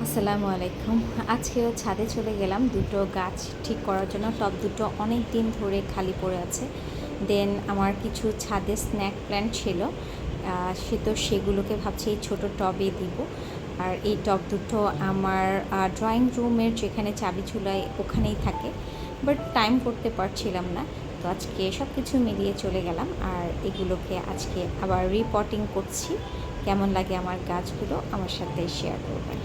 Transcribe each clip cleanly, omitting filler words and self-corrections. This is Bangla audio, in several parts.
আসসালামু আলাইকুম। আজকেও ছাদে চলে গেলাম দুটো গাছ ঠিক করার জন্য। টব দুটো অনেক দিন ধরে খালি পড়ে আছে। দেন আমার কিছু ছাদে স্ন্যাক প্ল্যান্ট ছিল, সেগুলোকে ভাবছি এই ছোটো টবে দিব। আর এই টব দুটো আমার ড্রয়িং রুমের যেখানে চাবি ঝুলায় ওখানেই থাকে, বাট টাইম করতে পারছিলাম না। তো আজকে সব কিছু মিলিয়ে চলে গেলাম, আর এগুলোকে আজকে আবার রিপটিং করছি। কেমন লাগে আমার গাছগুলো আমার সাথে শেয়ার করবেন।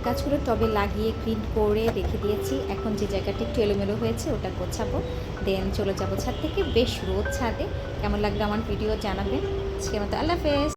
গাছগুলো টবে লাগিয়ে ক্লিন করে রেখে দিয়েছি। এখন যে জায়গাটা একটু এলোমেলো হয়েছে ওটা গোছাবো, দেন চলে যাবো ছাদ থেকে। বেশ রোদ ছাদে। কেমন লাগলো আমার ভিডিও জানাবেন। আজকের মতো আল্লাহ হাফেজ।